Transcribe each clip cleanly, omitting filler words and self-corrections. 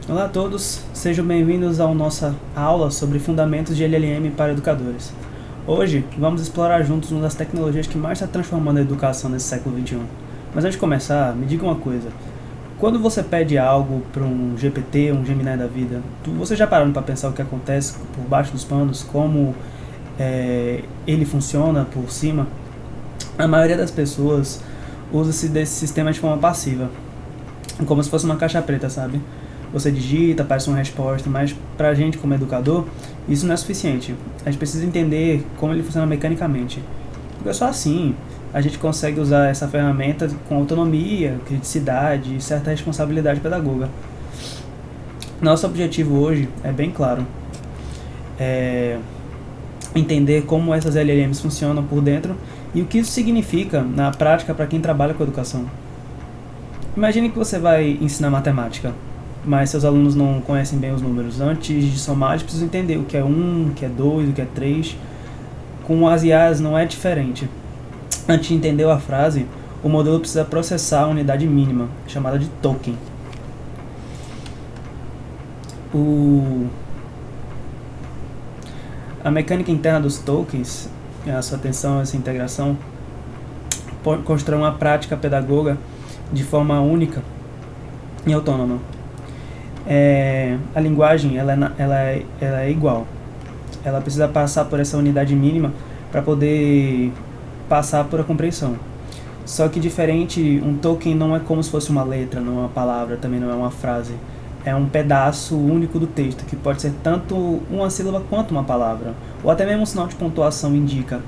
Olá a todos, sejam bem-vindos à nossa aula sobre fundamentos de LLM para educadores. Hoje vamos explorar juntos uma das tecnologias que mais está transformando a educação nesse século XXI. Mas antes de começar, me diga uma coisa. Quando você pede algo para um GPT, um Gemini da vida, você já parou para pensar o que acontece por baixo dos panos, como ele funciona por cima? A maioria das pessoas usa-se desse sistema de forma passiva, como se fosse uma caixa preta, sabe? Você digita, aparece uma resposta, mas pra gente como educador, isso não é suficiente. A gente precisa entender como ele funciona mecanicamente. Porque só assim a gente consegue usar essa ferramenta com autonomia, criticidade e certa responsabilidade pedagoga. Nosso objetivo hoje é bem claro. Entender como essas LLMs funcionam por dentro e o que isso significa na prática para quem trabalha com educação. Imagine que você vai ensinar matemática, mas seus alunos não conhecem bem os números. Antes de somar, eles precisam entender o que é 1, o que é 2, o que é 3. Com as IAs não é diferente. Antes de entender a frase, o modelo precisa processar a unidade mínima, chamada de token. A mecânica interna dos tokens, a sua atenção, essa integração, constrói uma prática pedagoga de forma única e autônoma. A linguagem ela é igual. Ela precisa passar por essa unidade mínima para poder passar por a compreensão. Só que diferente, um token não é como se fosse uma letra, não é uma palavra, também não é uma frase. É um pedaço único do texto, que pode ser tanto uma sílaba quanto uma palavra. Ou até mesmo um sinal de pontuação indica.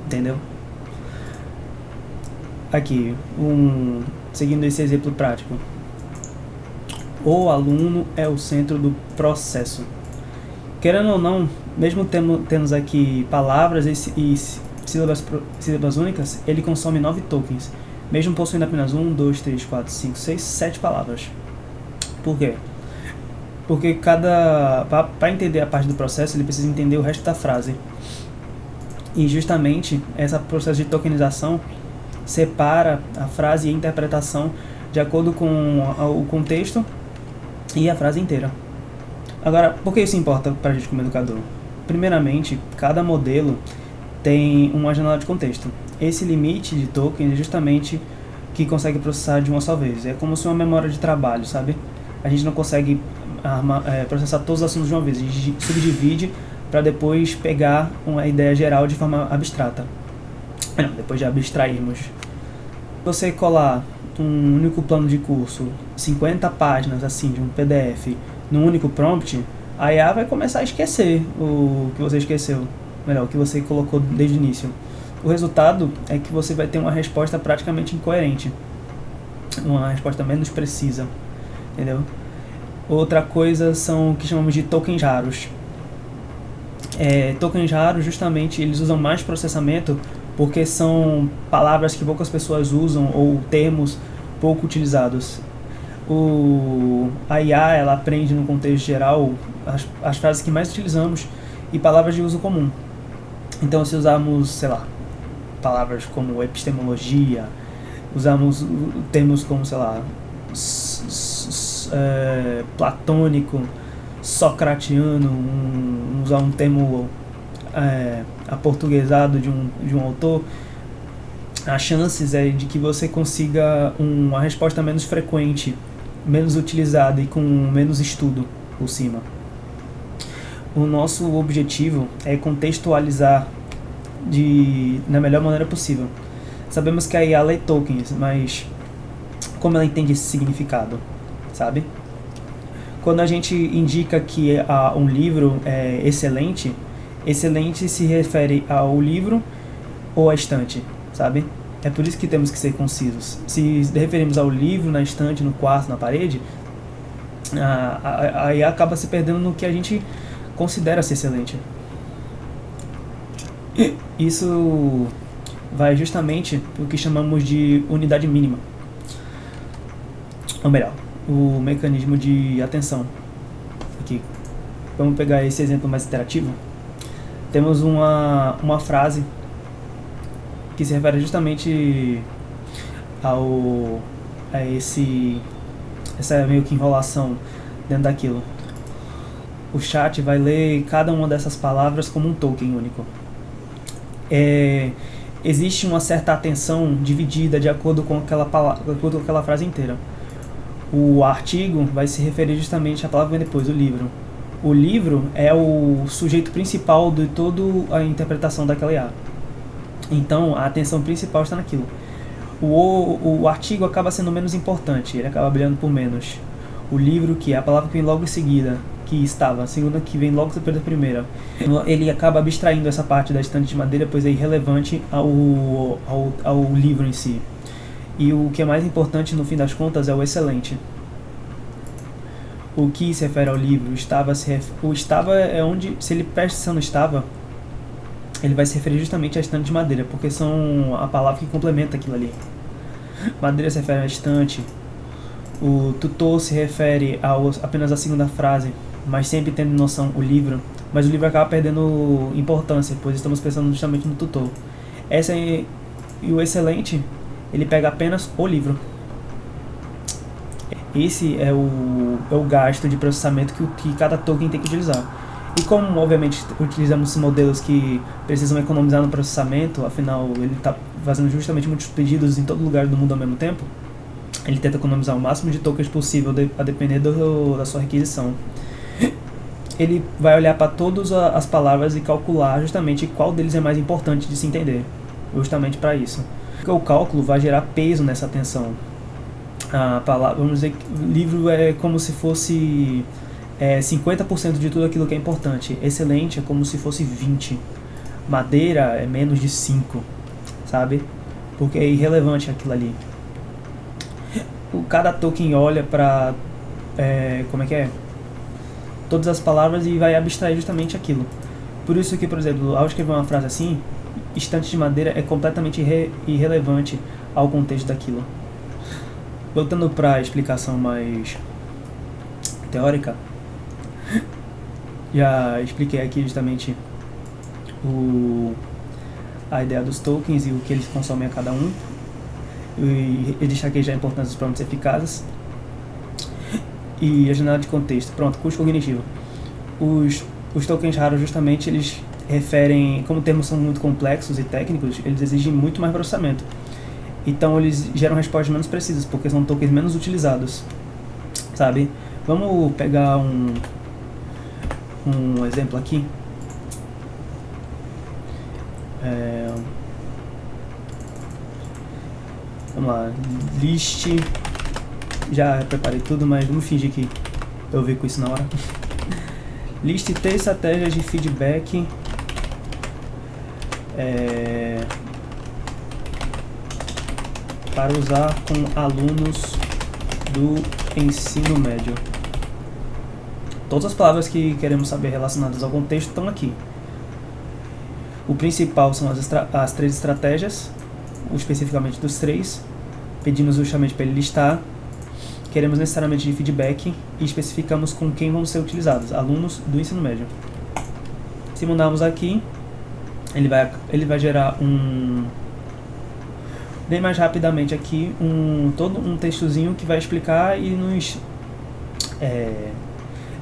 Entendeu? Aqui, seguindo esse exemplo prático. O aluno é o centro do processo. Querendo ou não, mesmo temos aqui palavras e sílabas únicas, ele consome 9 tokens, mesmo possuindo apenas 1, 2, 3, 4, 5, 6, 7 palavras. Por quê? Porque para entender a parte do processo, ele precisa entender o resto da frase. E justamente, esse processo de tokenização separa a frase e a interpretação de acordo com o contexto e a frase inteira. Agora, por que isso importa para a gente como educador? Primeiramente, cada modelo tem uma janela de contexto. Esse limite de tokens é justamente que consegue processar de uma só vez. É como se uma memória de trabalho, sabe? A gente não consegue processar todos os assuntos de uma vez. A gente subdivide para depois pegar uma ideia geral de forma abstrata. Não, depois de abstrairmos. Você colar um único plano de curso, 50 páginas assim de um PDF, num único prompt, a IA vai começar a esquecer o que você esqueceu, melhor, o que você colocou desde o início. O resultado é que você vai ter uma resposta praticamente incoerente, uma resposta menos precisa, entendeu? Outra coisa são o que chamamos de tokens raros. Tokens raros, justamente, eles usam mais processamento porque são palavras que poucas pessoas usam ou termos pouco utilizados. A IA ela aprende no contexto geral as frases que mais utilizamos e palavras de uso comum. Então, se usarmos, sei lá, palavras como epistemologia, usamos termos como, sei lá, platônico, socratiano, usar um termo aportuguesado de um autor, as chances de que você consiga uma resposta menos frequente, menos utilizada e com menos estudo por cima. O nosso objetivo é contextualizar da melhor maneira possível. Sabemos que a IA lê tokens, mas como ela entende esse significado, sabe? Quando a gente indica que um livro é excelente se refere ao livro ou à estante, sabe? É por isso que temos que ser concisos. Se referimos ao livro, na estante, no quarto, na parede, a IA acaba se perdendo no que a gente considera ser excelente. Isso vai justamente para o que chamamos de unidade mínima. Ou melhor, o mecanismo de atenção. Aqui, vamos pegar esse exemplo mais interativo. Temos uma frase que se refere justamente a essa meio que enrolação dentro daquilo. O chat vai ler cada uma dessas palavras como um token único. Existe uma certa atenção dividida de acordo com aquela palavra, de acordo com aquela frase inteira. O artigo vai se referir justamente à palavra que vem depois, o livro. O livro é o sujeito principal de toda a interpretação daquela IA. Então, a atenção principal está naquilo. O artigo acaba sendo menos importante, ele acaba brilhando por menos. O livro, que é a palavra que vem logo em seguida, a segunda que vem logo depois da primeira, ele acaba abstraindo essa parte da estante de madeira, pois é irrelevante ao livro em si. E o que é mais importante no fim das contas é o excelente. O que se refere ao livro, o estava é onde, se ele presta atenção no estava, ele vai se referir justamente à estante de madeira, porque são a palavra que complementa aquilo ali. Madeira se refere à estante, o tutor se refere apenas à segunda frase, mas sempre tendo noção o livro, mas o livro acaba perdendo importância, pois estamos pensando justamente no tutor. E o excelente, ele pega apenas o livro. Esse é o gasto de processamento que cada token tem que utilizar. E como, obviamente, utilizamos modelos que precisam economizar no processamento, afinal, ele está fazendo justamente muitos pedidos em todo lugar do mundo ao mesmo tempo, ele tenta economizar o máximo de tokens possível a depender da sua requisição. Ele vai olhar para todas as palavras e calcular justamente qual deles é mais importante de se entender, justamente para isso. Porque o cálculo vai gerar peso nessa atenção. A palavra, vamos dizer que o livro é como se fosse 50% de tudo aquilo que é importante. Excelente é como se fosse 20%. Madeira é menos de 5%, sabe? Porque é irrelevante aquilo ali. Cada token olha para todas as palavras e vai abstrair justamente aquilo. Por isso que, por exemplo, ao escrever uma frase assim, estante de madeira é completamente irrelevante ao contexto daquilo. Voltando para a explicação mais teórica, já expliquei aqui justamente a ideia dos tokens e o que eles consomem a cada um. E destaquei já a importância dos prompts eficazes e a janela de contexto. Pronto, custo cognitivo. Os tokens raros justamente eles referem, como termos são muito complexos e técnicos, eles exigem muito mais processamento. Então eles geram respostas menos precisas, porque são tokens menos utilizados, sabe? Vamos pegar um exemplo aqui. Vamos lá, list. Já preparei tudo, mas vamos fingir que eu vi com isso na hora. List 3 estratégias de feedback para usar com alunos do ensino médio. Todas as palavras que queremos saber relacionadas ao contexto estão aqui. O principal são as 3 estratégias, especificamente dos 3. Pedimos justamente para ele listar. Queremos necessariamente de feedback e especificamos com quem vão ser utilizados, alunos do ensino médio. Se mandarmos aqui, ele vai gerar bem mais rapidamente aqui todo um textozinho que vai explicar e nos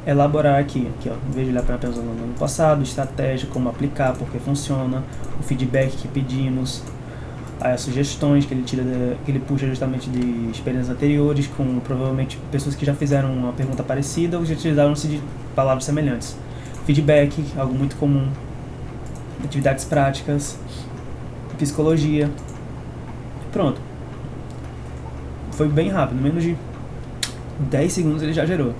elaborar aqui ó, em vez de olhar para apenas o ano passado, estratégia, como aplicar, porque funciona, o feedback que pedimos, as sugestões que ele puxa justamente de experiências anteriores, com provavelmente pessoas que já fizeram uma pergunta parecida ou já utilizaram-se de palavras semelhantes. Feedback, algo muito comum, atividades práticas, psicologia. Pronto. Foi bem rápido, menos de 10 segundos ele já gerou.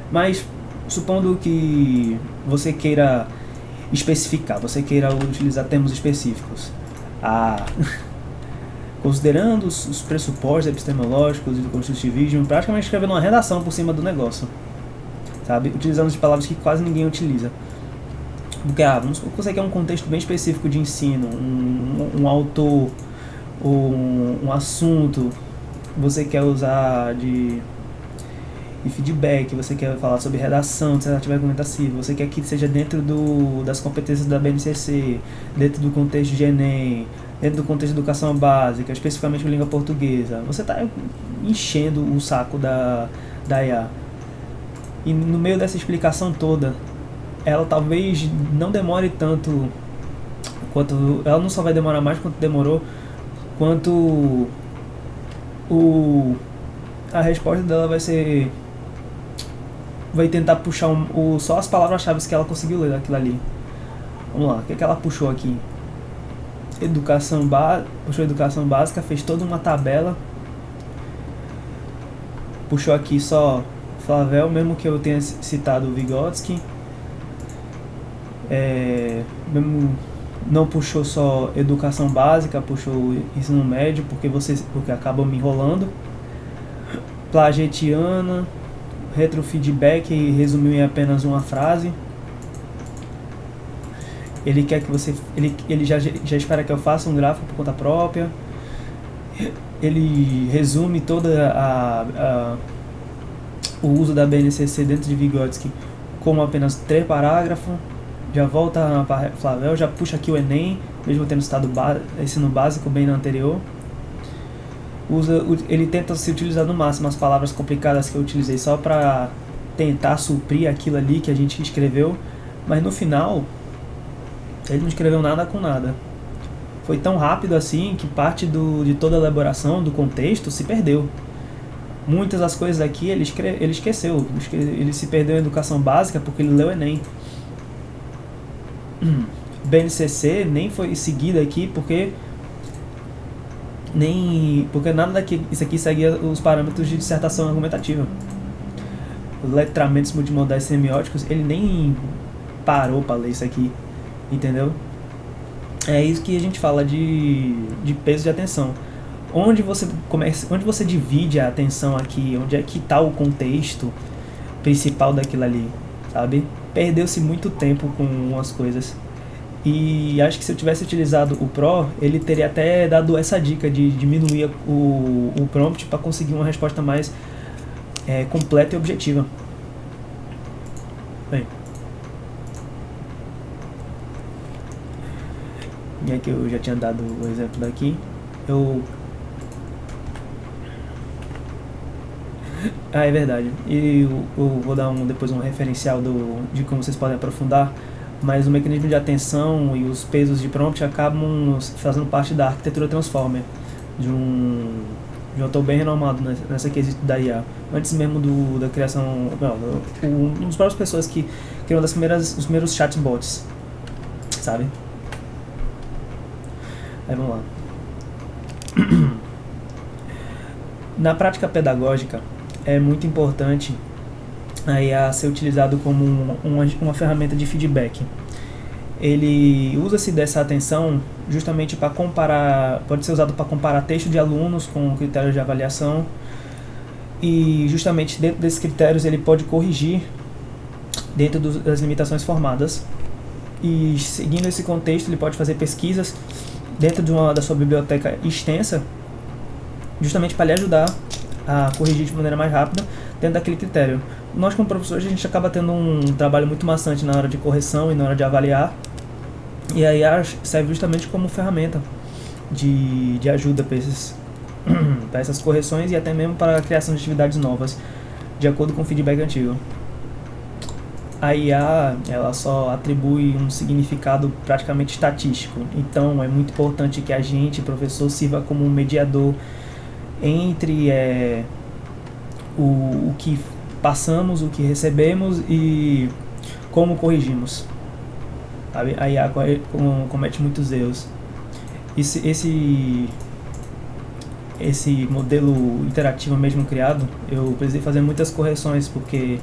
Mas, supondo que você queira especificar, você queira utilizar termos específicos. Considerando os pressupostos epistemológicos e do construtivismo, praticamente escrevendo uma redação por cima do negócio, sabe? Utilizando de palavras que quase ninguém utiliza. Porque, você quer um contexto bem específico de ensino, um autor, um assunto, você quer usar de feedback, você quer falar sobre redação, tentativa argumentativa, você quer que seja dentro das competências da BNCC, dentro do contexto de Enem, dentro do contexto de educação básica, especificamente com língua portuguesa, você está enchendo o saco da IA. E no meio dessa explicação toda, ela talvez não demore tanto quanto... Ela não só vai demorar mais quanto demorou, quanto a resposta dela vai ser... Vai tentar puxar só as palavras-chave que ela conseguiu ler daquilo ali. Vamos lá, o que ela puxou aqui? Puxou educação básica, fez toda uma tabela. Puxou aqui só Flavel, mesmo que eu tenha citado o Vygotsky. Não puxou só educação básica, puxou ensino médio, porque acabou me enrolando. Plagetiana, retrofeedback, resumiu em apenas uma frase. Ele quer que você... Ele já espera que eu faça um gráfico por conta própria. Ele resume toda o uso da BNCC dentro de Vygotsky como apenas 3 parágrafos. Já volta para Flavel, já puxa aqui o Enem, mesmo tendo citado ensino básico bem no anterior. Ele tenta se utilizar no máximo as palavras complicadas que eu utilizei só para tentar suprir aquilo ali que a gente escreveu, mas no final ele não escreveu nada com nada. Foi tão rápido assim que parte de toda a elaboração do contexto se perdeu. Muitas das coisas aqui ele esqueceu. Ele se perdeu em educação básica porque ele leu o Enem. BNCC nem foi seguida aqui porque nada daqui, isso aqui seguia os parâmetros de dissertação argumentativa. Letramentos multimodais semióticos, ele nem parou para ler isso aqui, entendeu? É isso que a gente fala de peso de atenção. Onde você divide a atenção aqui, onde é que está o contexto principal daquilo ali, sabe? Perdeu-se muito tempo com as coisas. E acho que se eu tivesse utilizado o Pro, ele teria até dado essa dica de diminuir o prompt para conseguir uma resposta mais completa e objetiva. Bem, e aqui eu já tinha dado o exemplo daqui. É verdade. E eu vou dar depois um referencial de como vocês podem aprofundar. Mas o mecanismo de atenção e os pesos de prompt acabam fazendo parte da arquitetura Transformer, de um autor bem renomado nessa quesito da IA. Antes mesmo da criação... uma das próprias pessoas que criam os primeiros chatbots, sabe? Aí vamos lá. Na prática pedagógica, é muito importante a IA ser utilizado como uma ferramenta de feedback. Ele usa-se dessa atenção justamente para comparar, pode ser usado para comparar texto de alunos com critérios de avaliação, e justamente dentro desses critérios ele pode corrigir dentro das limitações formadas, e seguindo esse contexto ele pode fazer pesquisas dentro da sua biblioteca extensa, justamente para lhe ajudar a corrigir de maneira mais rápida dentro daquele critério. Nós, como professores, a gente acaba tendo um trabalho muito maçante na hora de correção e na hora de avaliar, e a IA serve justamente como ferramenta de ajuda para essas correções e até mesmo para a criação de atividades novas, de acordo com o feedback antigo. A IA, ela só atribui um significado praticamente estatístico, então é muito importante que a gente, professor, sirva como um mediador entre o que passamos, o que recebemos e como corrigimos. A IA comete muitos erros. Esse modelo interativo mesmo criado, eu precisei fazer muitas correções, porque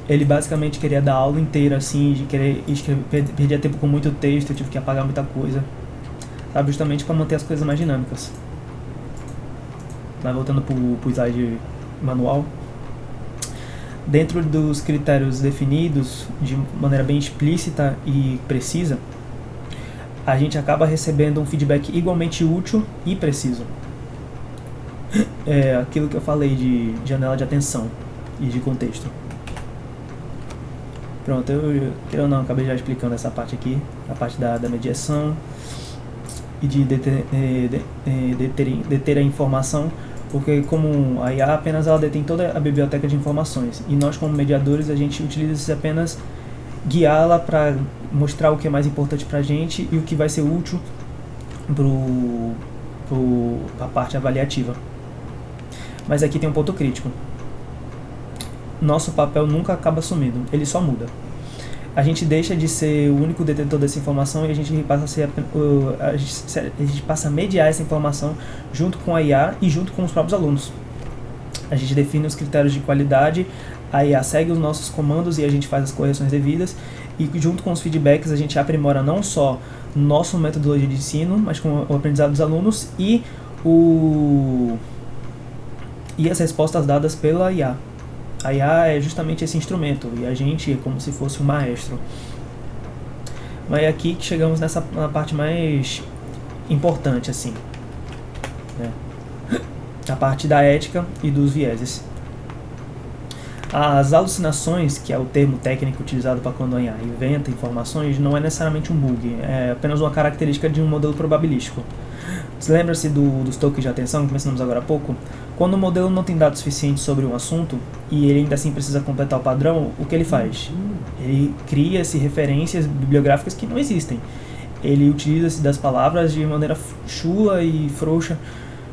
ele basicamente queria dar a aula inteira, assim, de querer escrever, perdia tempo com muito texto, eu tive que apagar muita coisa, sabe, justamente para manter as coisas mais dinâmicas. Mas voltando pro slide manual, dentro dos critérios definidos de maneira bem explícita e precisa, a gente acaba recebendo um feedback igualmente útil e preciso. É aquilo que eu falei de janela de atenção e de contexto. Pronto, eu não acabei já explicando essa parte aqui, a parte da mediação e de deter a informação. porque como a IA apenas ela detém toda a biblioteca de informações, e nós como mediadores a gente utiliza apenas guiá-la para mostrar o que é mais importante para a gente e o que vai ser útil para a parte avaliativa. Mas aqui tem um ponto crítico. Nosso papel nunca acaba sumindo, ele só muda. A gente deixa de ser o único detentor dessa informação e a gente passa a mediar essa informação junto com a IA e junto com os próprios alunos. A gente define os critérios de qualidade, a IA segue os nossos comandos e a gente faz as correções devidas, e junto com os feedbacks a gente aprimora não só nossa metodologia de ensino, mas com o aprendizado dos alunos e as respostas dadas pela IA. A IA é justamente esse instrumento e a gente é como se fosse um maestro. Mas é aqui que chegamos na parte mais importante, assim, né? A parte da ética e dos vieses. As alucinações, que é o termo técnico utilizado para quando a IA inventa informações, não é necessariamente um bug, é apenas uma característica de um modelo probabilístico. Você lembra-se dos tokens de atenção que mencionamos agora há pouco? Quando o modelo não tem dados suficientes sobre um assunto e ele ainda assim precisa completar o padrão, o que ele faz? Ele cria-se referências bibliográficas que não existem. Ele utiliza-se das palavras de maneira chula e frouxa,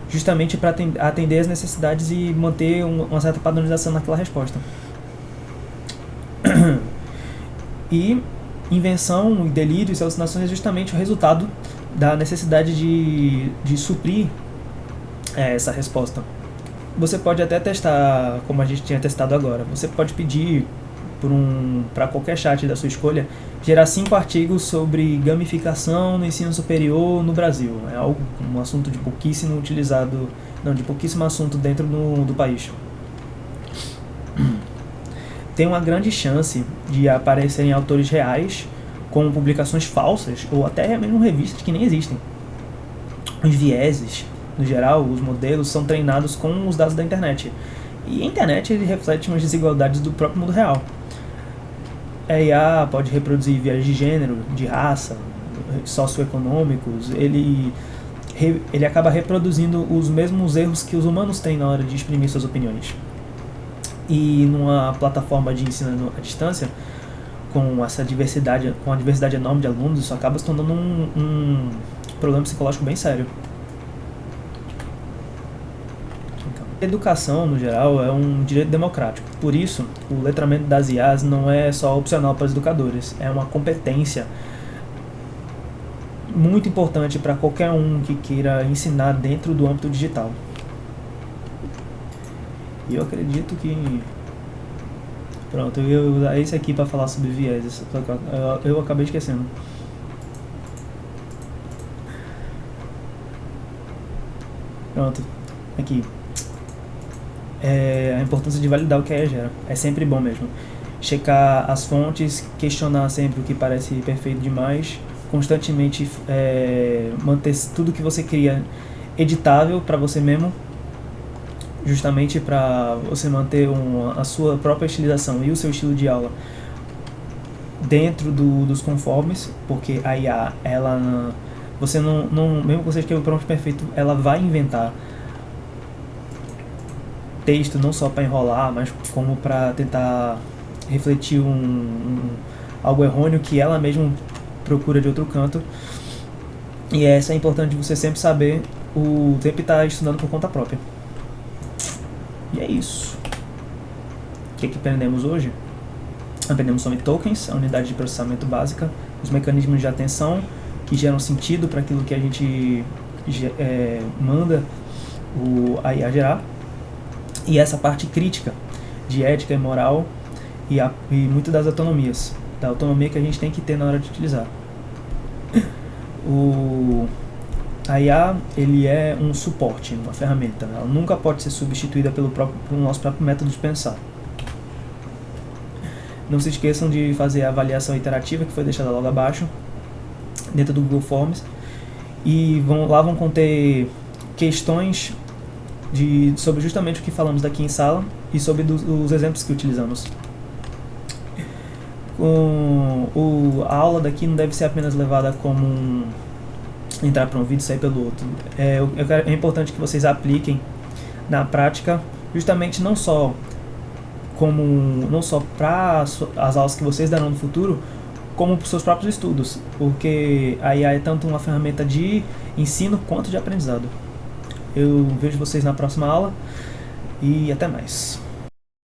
justamente para atender às necessidades e manter uma certa padronização naquela resposta. E invenção, delírios e alucinações é justamente o resultado da necessidade de suprir essa resposta. Você pode até testar, como a gente tinha testado agora, você pode pedir para qualquer chat da sua escolha gerar 5 artigos sobre gamificação no ensino superior no Brasil. É um assunto de pouquíssimo assunto dentro do país. Tem uma grande chance de aparecerem autores reais com publicações falsas ou até mesmo revistas que nem existem. Os vieses, no geral, os modelos são treinados com os dados da internet. E a internet reflete umas desigualdades do próprio mundo real. A IA pode reproduzir viés de gênero, de raça, socioeconômicos. Ele acaba reproduzindo os mesmos erros que os humanos têm na hora de exprimir suas opiniões. E numa plataforma de ensino à distância, com a diversidade enorme de alunos, isso acaba se tornando um problema psicológico bem sério. A educação, no geral, é um direito democrático. Por isso, o letramento das IAs não é só opcional para os educadores, é uma competência muito importante para qualquer um que queira ensinar dentro do âmbito digital. E eu acredito que... Pronto, eu ia usar esse aqui para falar sobre vieses, eu acabei esquecendo. Pronto, aqui. A importância de validar o que a IA gera. É sempre bom mesmo. Checar as fontes, questionar sempre o que parece perfeito demais, constantemente manter tudo que você cria editável para você mesmo, justamente para você manter a sua própria estilização e o seu estilo de aula dentro dos conformes, porque a IA, você não mesmo que você escreva o prompt perfeito, ela vai inventar texto não só para enrolar, mas como para tentar refletir algo errôneo que ela mesma procura de outro canto. E essa é importante você sempre saber o tempo estar estudando por conta própria. E é isso. O que aprendemos hoje? Aprendemos sobre tokens, a unidade de processamento básica, os mecanismos de atenção que geram sentido para aquilo que a gente manda a IA gerar, e essa parte crítica de ética e moral e muito das autonomias, da autonomia que a gente tem que ter na hora de utilizar. A IA, ele é um suporte, uma ferramenta. Ela nunca pode ser substituída pelo nosso próprio método de pensar. Não se esqueçam de fazer a avaliação interativa que foi deixada logo abaixo, dentro do Google Forms. E lá vão conter questões sobre justamente o que falamos daqui em sala e sobre os exemplos que utilizamos. A aula daqui não deve ser apenas levada como entrar para um vídeo e sair pelo outro. É importante que vocês apliquem na prática, justamente não só para as aulas que vocês darão no futuro, como para os seus próprios estudos, porque a IA é tanto uma ferramenta de ensino quanto de aprendizado. Eu vejo vocês na próxima aula e até mais.